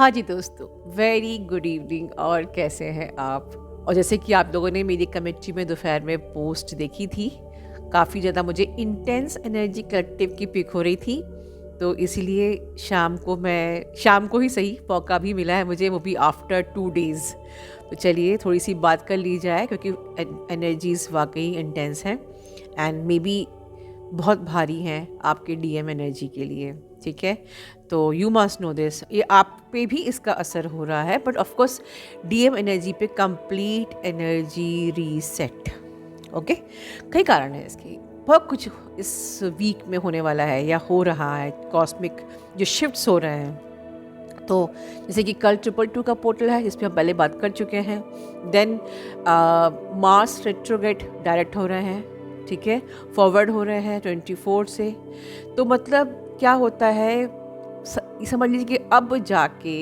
हाँ जी दोस्तों, very good evening. और कैसे हैं आप? और जैसे कि आप लोगों ने मेरी कमेंट्री में दोपहर में पोस्ट देखी थी, काफ़ी ज़्यादा मुझे इंटेंस एनर्जी कलेक्टिव की पिक हो रही थी। तो इसीलिए शाम को ही सही मौका भी मिला है मुझे, वो भी आफ्टर 2 डेज़। तो चलिए थोड़ी सी बात कर ली जाए, क्योंकि एनर्जीज वाकई इंटेंस हैं एंड मे बी बहुत भारी हैं आपके डीएम एनर्जी के लिए। ठीक है, तो यू मस्ट नो दिस, ये आप पे भी इसका असर हो रहा है, but of course DM energy पे कंप्लीट एनर्जी रीसेट। ओके, कई कारण है इसकी, बहुत कुछ इस वीक में होने वाला है या हो रहा है। कॉस्मिक जो शिफ्ट्स हो रहे हैं, तो जैसे कि कल 222 का पोर्टल है जिस पे हम पहले बात कर चुके हैं। देन मार्स रेट्रोग्रेड डायरेक्ट हो रहे हैं, ठीक है, फॉरवर्ड हो रहे हैं 24 से। तो मतलब क्या होता है, समझ लीजिए कि अब जाके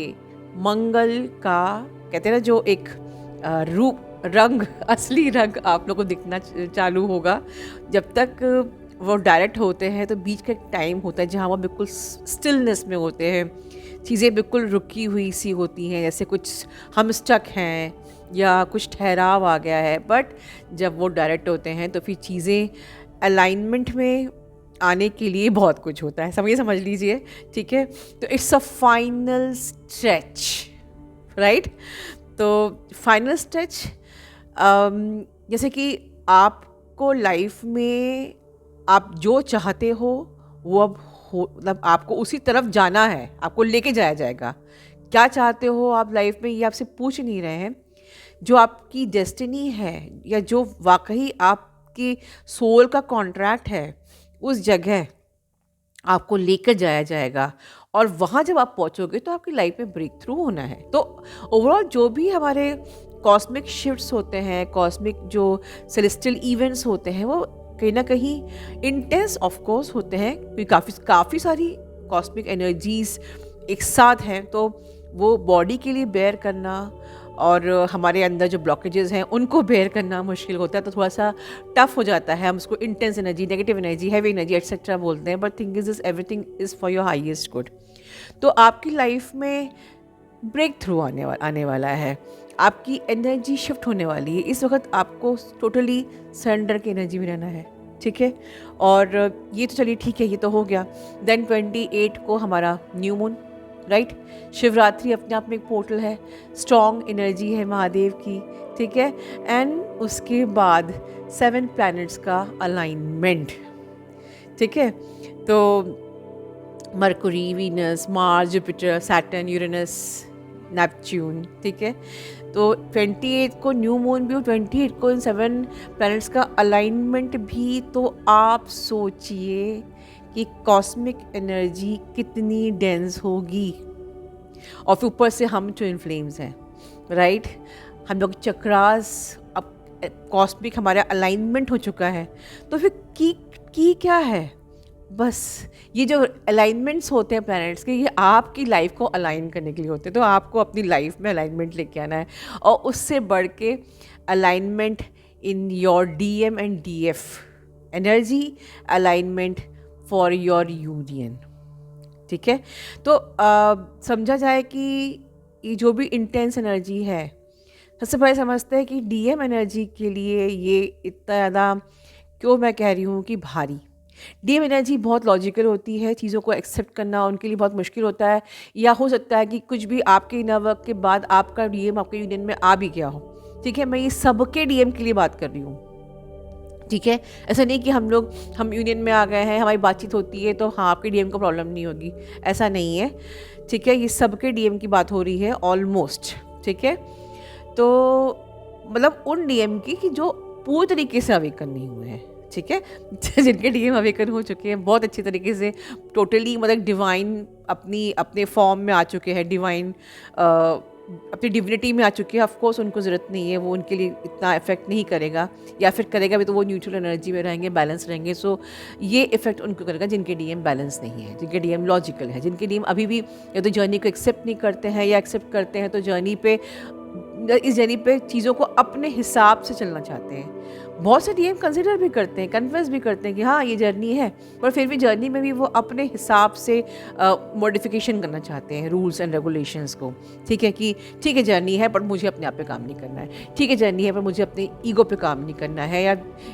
मंगल का, कहते हैं ना, जो एक रंग असली रंग आप लोगों को दिखना चालू होगा। जब तक वो डायरेक्ट होते हैं तो बीच का एक टाइम होता है जहाँ वो बिल्कुल स्टिलनेस में होते हैं, चीज़ें बिल्कुल रुकी हुई सी होती हैं, जैसे कुछ हम स्टक हैं या कुछ ठहराव आ गया है। बट जब वो डायरेक्ट होते हैं तो फिर चीज़ें अलाइनमेंट में आने के लिए बहुत कुछ होता है, समझ लीजिए। ठीक है, तो it's a final stretch, right. तो फाइनल स्ट्रेच, जैसे कि आपको लाइफ में आप जो चाहते हो वो अब हो, मतलब आपको उसी तरफ जाना है, आपको लेके जाया जाएगा। क्या चाहते हो आप लाइफ में, ये आपसे पूछ नहीं रहे हैं। जो आपकी डेस्टिनी है या जो वाकई आपकी सोल का कॉन्ट्रैक्ट है, उस जगह आपको लेकर जाया जाएगा। और वहाँ जब आप पहुँचोगे तो आपकी लाइफ में ब्रेक थ्रू होना है। तो ओवरऑल जो भी हमारे कॉस्मिक शिफ्ट्स होते हैं, कॉस्मिक जो सेलेस्टियल इवेंट्स होते हैं, वो कहीं ना कहीं इंटेंस ऑफ कोर्स होते हैं, क्योंकि काफ़ी सारी कॉस्मिक एनर्जीज एक साथ हैं। तो वो बॉडी के लिए बेयर करना और हमारे अंदर जो ब्लॉकेजेस हैं उनको बेयर करना मुश्किल होता है, तो थोड़ा सा टफ हो जाता है। हम उसको intense energy, negative energy, heavy energy etcetera बोलते हैं, but thing is everything is for your highest good. तो आपकी लाइफ में ब्रेक थ्रू आने वाला है, आपकी एनर्जी शिफ्ट होने वाली है। इस वक्त आपको टोटली सरेंडर की एनर्जी में रहना है, ठीक है। और ये तो चलिए ठीक है, ये तो हो गया। देन 28 को हमारा न्यू मून, राइट। शिवरात्रि अपने आप में एक पोर्टल है, स्ट्रॉन्ग एनर्जी है महादेव की, ठीक है। एंड उसके बाद 7 प्लैनेट्स का अलाइनमेंट, ठीक है। तो Mercury, Venus, Mars, Jupiter, Saturn, Uranus, Neptune, ठीक है। तो 28 को न्यू मून भी, 28 को इन 7 प्लैनेट्स का अलाइनमेंट भी। तो आप सोचिए कि कॉस्मिक एनर्जी कितनी डेंस होगी। और फिर ऊपर से हम ट्विन फ्लेम्स हैं, राइट। हम लोग चक्रास, अब कॉस्मिक हमारा अलाइनमेंट हो चुका है। तो फिर की क्या है, बस ये जो अलाइनमेंट्स होते हैं प्लैनेट्स के, ये आपकी लाइफ को अलाइन करने के लिए होते हैं। तो आपको अपनी लाइफ में अलाइनमेंट लेके आना है, और उससे बढ़ के alignment in your DM and DF energy, alignment for your union, ठीक है। तो समझा जाए कि ये जो भी इंटेंस एनर्जी है, सबसे पहले समझते हैं कि डीएम एनर्जी के लिए ये इतना ज़्यादा, क्यों मैं कह रही हूँ कि भारी। डीएम एनर्जी बहुत लॉजिकल होती है, चीज़ों को एक्सेप्ट करना उनके लिए बहुत मुश्किल होता है। या हो सकता है कि कुछ भी आपके इनर वर्क के बाद आपका डीएम आपके यूनियन में आ भी गया हो, ठीक है। मैं ये सबके डीएम के लिए बात कर रही हूँ, ठीक है। ऐसा नहीं कि हम यूनियन में आ गए हैं, हमारी बातचीत होती है तो हाँ आपके डीएम को प्रॉब्लम नहीं होगी, ऐसा नहीं है, ठीक है। ये सबके डीएम की बात हो रही है ऑलमोस्ट, ठीक है। तो मतलब उन डीएम की कि जो पूरी तरीके से अवेकन नहीं हुए हैं, ठीक है। जिनके डीएम अवेकन हो चुके हैं बहुत अच्छी तरीके से, टोटली मतलब डिवाइन अपने फॉर्म में आ चुके हैं, डिवाइन अपनी डिविनिटी में आ चुके हैं। ऑफ कोर्स उनको ज़रूरत नहीं है, वो उनके लिए इतना इफेक्ट नहीं करेगा, या फिर करेगा भी तो वो न्यूट्रल एनर्जी में रहेंगे, बैलेंस रहेंगे। सो ये इफेक्ट उनको करेगा जिनके डीएम बैलेंस नहीं है, जिनके डीएम लॉजिकल है, जिनके डीएम अभी भी या तो जर्नी को एक्सेप्ट नहीं करते हैं, या एक्सेप्ट करते हैं तो इस जर्नी पे चीज़ों को अपने हिसाब से चलना चाहते हैं। बहुत से डीएम कंसिडर भी करते हैं, कन्फेस भी करते हैं कि हाँ ये जर्नी है, पर फिर भी जर्नी में भी वो अपने हिसाब से मॉडिफिकेशन करना चाहते हैं रूल्स एंड रेगुलेशंस को। ठीक है कि ठीक है जर्नी है पर मुझे अपने आप पे काम नहीं करना है, ठीक है जर्नी है पर मुझे अपने ईगो पे काम नहीं करना है,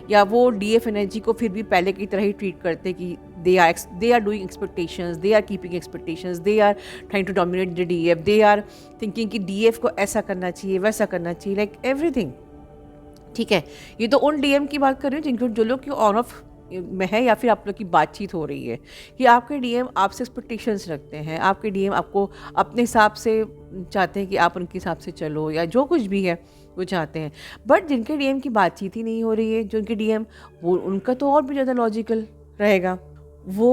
या वो डीएफ एनर्जी को फिर भी पहले की तरह ही ट्रीट करते हैं कि they are doing expectations, they are keeping expectations, they are trying to dominate the DF, they are thinking कि DF को ऐसा करना चाहिए वैसा करना चाहिए, like everything। ठीक है, ये तो उन डीएम की बात कर रही हूँ जिनको जो लोग कि ऑन ऑफ में है या फिर आप लोग की बातचीत हो रही है कि आपके डीएम आपसे एक्सपेक्टेशंस रखते हैं, आपके डीएम आपको अपने हिसाब से चाहते हैं कि आप उनके हिसाब से चलो या जो कुछ भी है वो चाहते हैं। बट जिनके डीएम की बातचीत ही नहीं हो रही है, जो उनके डीएम वो उनका तो और भी ज़्यादा लॉजिकल रहेगा, वो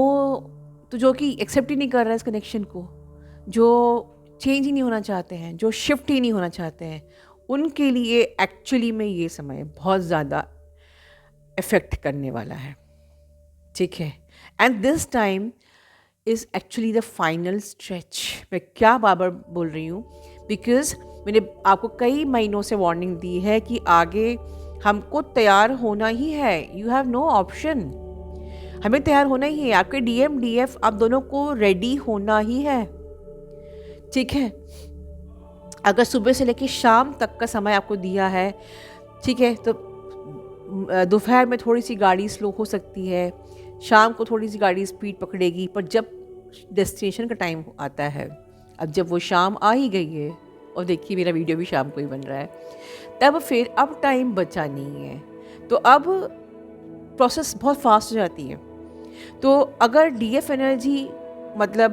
तो जो कि एक्सेप्ट ही नहीं कर रहा है इस कनेक्शन को, जो चेंज ही नहीं होना चाहते हैं, जो शिफ्ट ही नहीं होना चाहते हैं, उनके लिए एक्चुअली में ये समय बहुत ज़्यादा इफ़ेक्ट करने वाला है। ठीक है, and this time is actually the final stretch. मैं क्या बार बोल रही हूँ, बिकॉज मैंने आपको कई महीनों से वार्निंग दी है कि आगे हमको तैयार होना ही है, यू हैव नो ऑप्शन, हमें तैयार होना ही है, आपके डीएम डीएफ आप दोनों को रेडी होना ही है। ठीक है, अगर सुबह से लेकर शाम तक का समय आपको दिया है, ठीक है, तो दोपहर में थोड़ी सी गाड़ी स्लो हो सकती है, शाम को थोड़ी सी गाड़ी स्पीड पकड़ेगी, पर जब डेस्टिनेशन का टाइम आता है, अब जब वो शाम आ ही गई है, और देखिए मेरा वीडियो भी शाम को ही बन रहा है, तब फिर अब टाइम बचा नहीं है, तो अब प्रोसेस बहुत फास्ट हो जाती है। तो अगर डीएफ एनर्जी मतलब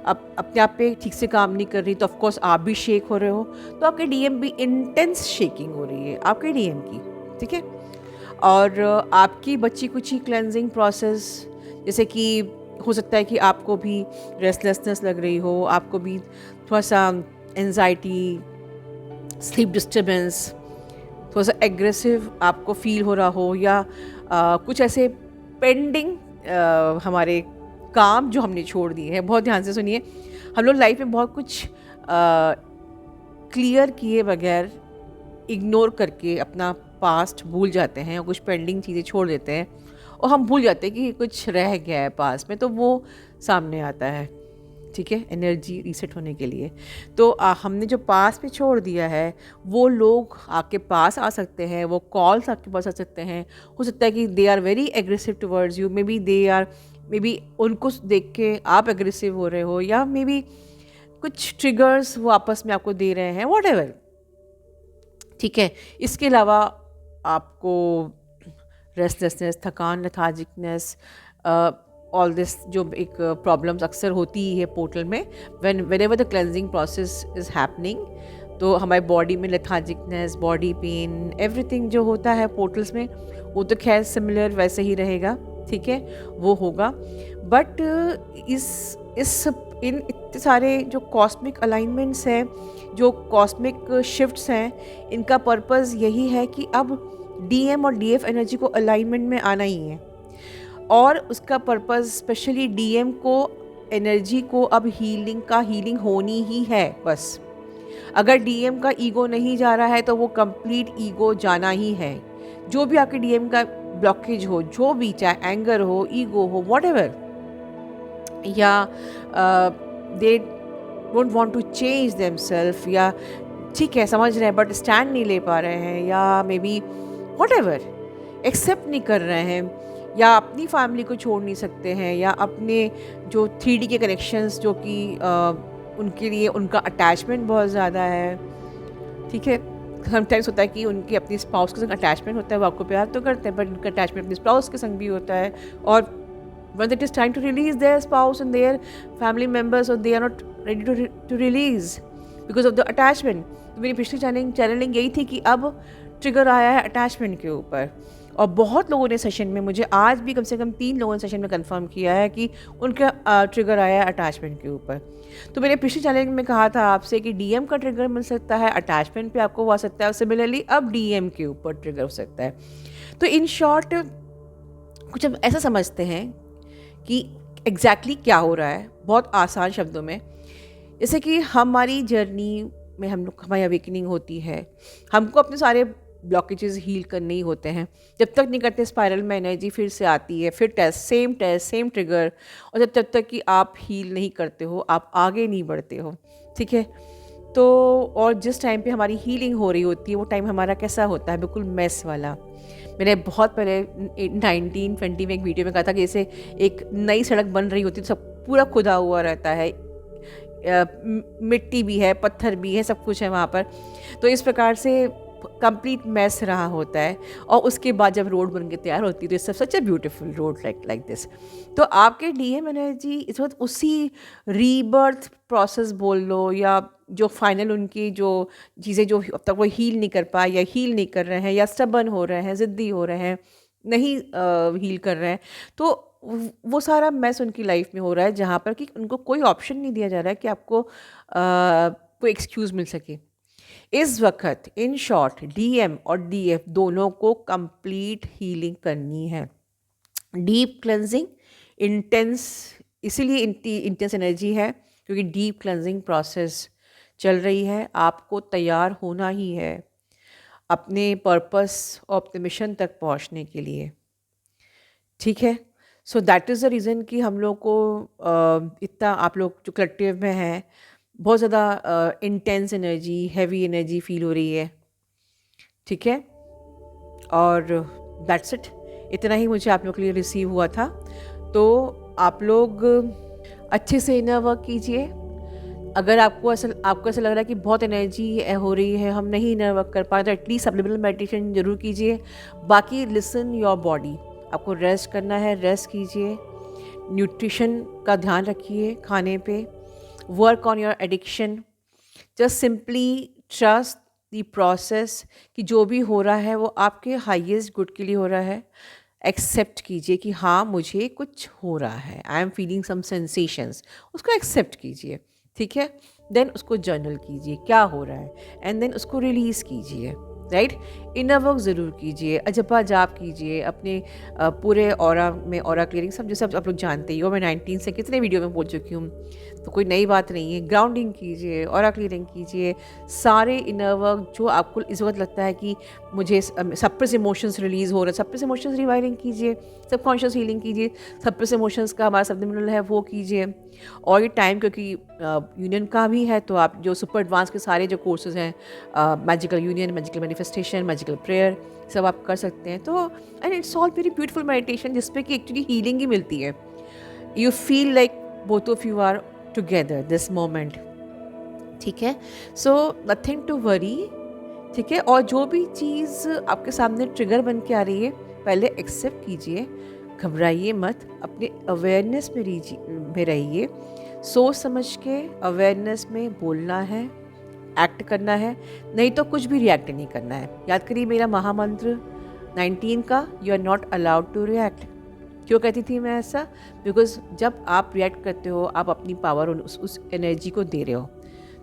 अपने आप पे ठीक से काम नहीं कर रही, तो ऑफकोर्स आप भी शेक हो रहे हो, तो आपके डीएम भी इंटेंस शेकिंग हो रही है आपके डीएम की। ठीक है, और आपकी बच्ची कुची क्लेंजिंग प्रोसेस, जैसे कि हो सकता है कि आपको भी रेस्टलेसनेस लग रही हो, आपको भी थोड़ा सा एंजाइटी, स्लीप डिस्टर्बेंस, थोड़ा सा एग्रेसिव आपको फील हो रहा हो, या कुछ ऐसे पेंडिंग हमारे काम जो हमने छोड़ दिए हैं। बहुत ध्यान से सुनिए, हम लोग लाइफ में बहुत कुछ क्लियर किए बगैर, इग्नोर करके अपना पास्ट भूल जाते हैं और कुछ पेंडिंग चीज़ें छोड़ देते हैं, और हम भूल जाते हैं कि कुछ रह गया है पास्ट में, तो वो सामने आता है। ठीक है, एनर्जी रीसेट होने के लिए। तो हमने जो पास में छोड़ दिया है, वो लोग आपके पास आ सकते हैं, वो कॉल्स आपके पास आ सकते हैं, हो सकता है कि they are very aggressive towards you, maybe उनको देख के आप एग्रेसिव हो रहे हो, या मे बी कुछ ट्रिगर्स वो आपस में आपको दे रहे हैं, व्हाटएवर। ठीक है, इसके अलावा आपको रेस्टलेसनेस, थकान, लेथार्जिकनेस, ऑल दिस जो एक प्रॉब्लम्स अक्सर होती ही है पोर्टल में, whenever the cleansing process is happening, तो हमारे बॉडी में लेथार्जिकनेस, बॉडी पेन, एवरीथिंग जो होता है पोर्टल्स में, वो तो खैर सिमिलर वैसे ही रहेगा। ठीक है, वो होगा, बट इन इतने सारे जो कॉस्मिक अलाइनमेंट्स हैं, जो कॉस्मिक शिफ्ट्स हैं, इनका पर्पस यही है कि अब डीएम और डीएफ एनर्जी को अलाइनमेंट में आना ही है, और उसका पर्पस स्पेशली डीएम को एनर्जी को अब हीलिंग होनी ही है बस। अगर डीएम का ईगो नहीं जा रहा है तो वो कंप्लीट ईगो जाना ही है। जो भी आपके डीएम का ब्लॉकेज हो, जो भी, चाहे एंगर हो, ईगो हो, व्हाटएवर, या they don't want to change themselves, या ठीक है समझ रहे हैं बट स्टैंड नहीं ले पा रहे हैं, या मे बी व्हाटएवर एक्सेप्ट नहीं कर रहे हैं, या अपनी फैमिली को छोड़ नहीं सकते हैं, या अपने जो 3D के कनेक्शंस जो कि उनके लिए उनका अटैचमेंट बहुत ज़्यादा है। ठीक है, समटाइम्स होता है कि उनके अपनी स्पाउस के संग अटैचमेंट होता है, वो आपको प्यार तो करते हैं, बट उनका अटैचमेंट अपनी स्पाउस के संग भी होता है, और when it is time to release their spouse and their family members, or they are not ready to release because of the attachment। तो मेरी पिछली चैनलिंग यही थी कि अब ट्रिगर आया है अटैचमेंट के ऊपर, और बहुत लोगों ने सेशन में, मुझे आज भी कम से कम 3 लोगों ने सेशन में कंफर्म किया है कि उनका ट्रिगर आया है अटैचमेंट के ऊपर। तो मैंने पिछली चैनलिंग में कहा था आपसे कि डीएम का ट्रिगर मिल सकता है, अटैचमेंट पे आपको आ सकता है, और सिमिलरली अब डीएम के ऊपर ट्रिगर हो सकता है। तो इन शॉर्ट कुछ हम ऐसा समझते हैं कि एग्जैक्टली क्या हो रहा है, बहुत आसान शब्दों में। जैसे कि हमारी जर्नी में हमारी अवेकनिंग होती है, हमको अपने सारे ब्लॉकेजेस हील करने ही होते हैं। जब तक नहीं करते स्पाइरल में एनर्जी फिर से आती है, फिर टेस्ट सेम ट्रिगर, और जब तक कि आप हील नहीं करते हो आप आगे नहीं बढ़ते हो। ठीक है, तो और जिस टाइम पे हमारी हीलिंग हो रही होती है वो टाइम हमारा कैसा होता है, बिल्कुल मेस वाला। मैंने बहुत पहले 1920 में एक वीडियो में कहा था कि जैसे एक नई सड़क बन रही होती है तो सब पूरा खुदा हुआ रहता है, मिट्टी भी है, पत्थर भी है, सब कुछ है वहाँ पर। तो इस प्रकार से कंप्लीट मैस रहा होता है, और उसके बाद जब रोड बन के तैयार होती है तो it's such a beautiful road like this. तो आपके डीएम एनर्जी इस वक्त उसी रीबर्थ प्रोसेस बोल लो, या जो फाइनल उनकी जो चीज़ें जो अब तक वो हील नहीं कर पाए या हील नहीं कर रहे हैं या स्टबर्न हो रहे हैं, ज़िद्दी हो रहे हैं, नहीं हील कर रहे हैं, तो वो सारा मैस उनकी लाइफ में हो रहा है, जहाँ पर कि उनको कोई ऑप्शन नहीं दिया जा रहा है कि आपको कोई एक्सक्यूज़ मिल सके। इस वक्त इन शॉर्ट डीएम और डीएफ दोनों को कंप्लीट हीलिंग करनी है। डीप क्लेंजिंग इंटेंस, इसीलिए इंटेंस एनर्जी है क्योंकि डीप क्लेंजिंग प्रोसेस चल रही है। आपको तैयार होना ही है अपने पर्पस और अपने मिशन तक पहुंचने के लिए। ठीक है, so that is the reason कि हम लोग को इतना, आप लोग जो कलेक्टिव में हैं, बहुत ज़्यादा intense energy, heavy energy feel हो रही है। ठीक है, और दैट्स इट, इतना ही मुझे आप लोग के लिए रिसीव हुआ था। तो आप लोग अच्छे से इनर वर्क कीजिए। अगर आपको ऐसा लग रहा है कि बहुत एनर्जी हो रही है, हम नहीं इनर वर्क कर पाए, तो एटलीस्ट सब्लिमिनल मेडिटेशन जरूर कीजिए। बाकी लिसन योर बॉडी, आपको रेस्ट करना है, रेस्ट कीजिए। न्यूट्रिशन का ध्यान रखिए खाने पे। Work on your addiction. Just simply trust the process कि जो भी हो रहा है वो आपके हाईएस्ट गुड के लिए हो रहा है। एक्सेप्ट कीजिए कि हाँ मुझे कुछ हो रहा है, I am feeling some sensations, उसको एक्सेप्ट कीजिए। ठीक है, देन उसको जर्नल कीजिए क्या हो रहा है, एंड देन उसको रिलीज़ कीजिए। राइट, इनर वर्क ज़रूर कीजिए, अजपा जाप कीजिए अपने पूरे ऑरा में। ऑरा क्लियरिंग सब जैसे आप लोग जानते ही हो, मैं 19 से कितने वीडियो में बोल चुकी हूँ, तो कोई नई बात नहीं है। ग्राउंडिंग कीजिए, ऑरा क्लियरिंग कीजिए, सारे इनर वर्क जो आपको इस वक्त लगता है कि मुझे सप्रेस इमोशंस रिलीज़ हो रहे हैं, सप्रेस इमोशंस रिवायरिंग कीजिए, सबकॉन्शियस हीलिंग कीजिए, सप्रेस इमोशंस का हमारा सब्लिमिनल है वो कीजिए। और ये टाइम क्योंकि यूनियन का भी है, तो आप जो सुपर एडवांस के सारे जो कोर्सेज हैं, magical union, magical manifestation, magical prayer, सब आप कर सकते हैं। तो and it's all very beautiful meditation जिसपे कि एक्चुअली हीलिंग ही मिलती है। You feel like both of you are together this moment. ठीक है, सो नथिंग टू वरी। ठीक है, और जो भी चीज़ आपके सामने ट्रिगर बन के आ रही है पहले एक्सेप्ट कीजिए, घबराइए मत, अपने अवेयरनेस में रहिए। सोच समझ के अवेयरनेस में बोलना है, एक्ट करना है, नहीं तो कुछ भी रिएक्ट नहीं करना है। याद करिए मेरा महामंत्र 19 का, you are not allowed to react. क्यों कहती थी मैं ऐसा? बिकॉज जब आप रिएक्ट करते हो आप अपनी पावर उस एनर्जी को दे रहे हो,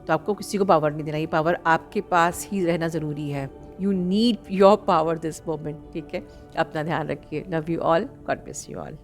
तो आपको किसी को पावर नहीं देना, ये पावर आपके पास ही रहना ज़रूरी है। You need your power this moment. ठीक है, अपना ध्यान रखिए। Love you all, God bless you all.